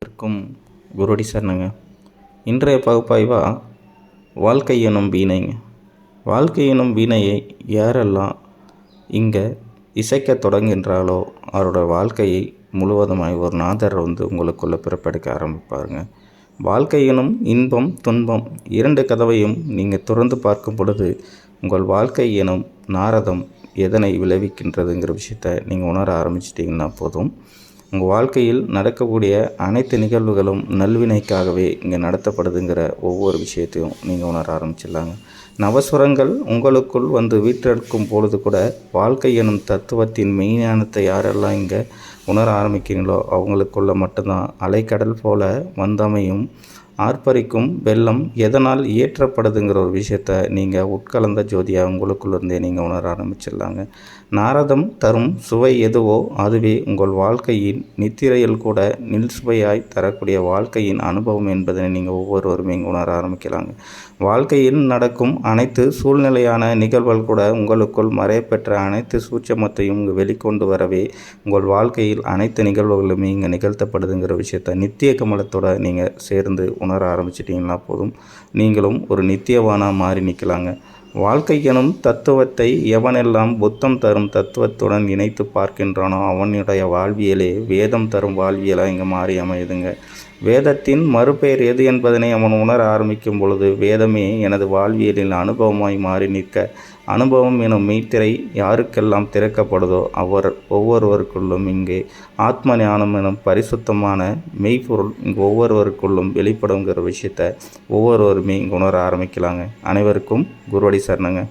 இருக்கும் குருடி சரணங்க. இன்றைய பகுப்பாய்வாக வாழ்க்கை எனும் வீணைங்க. வாழ்க்கை எனும் வீணையை யாரெல்லாம் இங்கே இசைக்க தொடங்குகின்றாலோ அவரோட வாழ்க்கையை முழுவதுமாய் ஒரு நாதர் உங்களுக்குள்ளே பிறப்பெடுக்க ஆரம்பிப்பாருங்க. வாழ்க்கை எனும் இன்பம் துன்பம் இரண்டு கதவையும் நீங்கள் திறந்து பார்க்கும் பொழுது உங்கள் வாழ்க்கை எனும் நாரதம் எதனை விளைவிக்கின்றதுங்கிற விஷயத்தை நீங்கள் உணர ஆரம்பிச்சிட்டிங்கன்னா போதும். உங்கள் வாழ்க்கையில் நடக்கக்கூடிய அனைத்து நிகழ்வுகளும் நல்வினைக்காகவே இங்கே நடத்தப்படுதுங்கிற ஒவ்வொரு விஷயத்தையும் நீங்கள் உணர ஆரம்பிச்சிடலாங்க. நவஸ்வரங்கள் உங்களுக்குள் வீற்றெடுக்கும் பொழுது கூட வாழ்க்கை எனும் தத்துவத்தின் மெய்ஞானத்தை யாரெல்லாம் இங்கே உணர ஆரம்பிக்கிறீங்களோ அவங்களுக்குள்ள மட்டும்தான் அலைக்கடல் போல வந்தமையும் ஆர்ப்பரிக்கும் வெள்ளம் எதனால் இயற்றப்படுதுங்கிற ஒரு விஷயத்த நீங்கள் உட்கலந்த ஜோதியாக உங்களுக்குள்ளே நீங்கள் உணர ஆரம்பிச்சிடலாங்க. நாரதம் தரும் சுவை எதுவோ அதுவே உங்கள் வாழ்க்கையின் நித்திரையில் கூட நில்சுவையாய் தரக்கூடிய வாழ்க்கையின் அனுபவம் என்பதனை நீங்கள் ஒவ்வொருவருமே உணர ஆரம்பிக்கலாங்க. வாழ்க்கையில் நடக்கும் அனைத்து சூழ்நிலையான நிகழ்வுகள் கூட உங்களுக்குள் மறையப்பெற்ற அனைத்து சூட்சமத்தையும் வெளிக்கொண்டு வரவே உங்கள் வாழ்க்கையில் அனைத்து நிகழ்வுகளுமே இங்கே நிகழ்த்தப்படுதுங்கிற விஷயத்த நித்திய கமலத்தோட நீங்கள் சேர்ந்து உணர ஆரம்பிச்சிட்டிங்கன்னா போதும், நீங்களும் ஒரு நித்தியவானாக மாறி நிற்கலாங்க. வாழ்க்கை எனும் தத்துவத்தை எவனெல்லாம் புத்தம் தரும் தத்துவத்துடன் இணைத்து பார்க்கின்றானோ அவனுடைய வாழ்வியலே வேதம் தரும் வாழ்வியலாக இங்கே மாறி அமையுதுங்க. வேதத்தின் மறுபெயர் எது என்பதனை அவன் உணர ஆரம்பிக்கும் பொழுது வேதமே எனது வாழ்வியலில் அனுபவமாய் மாறி நிற்க அனுபவம் எனும் மெய்த்திரை யாருக்கெல்லாம் திறக்கப்படுதோ ஒவ்வொருவருக்குள்ளும் இங்கே ஆத்ம ஞானம் எனும் பரிசுத்தமான மெய்ப்பொருள் இங்கே ஒவ்வொருவருக்குள்ளும் வெளிப்படுங்கிற விஷயத்தை ஒவ்வொருவருமே இங்கே உணர ஆரம்பிக்கலாங்க. அனைவருக்கும் குருவடி சரணங்க.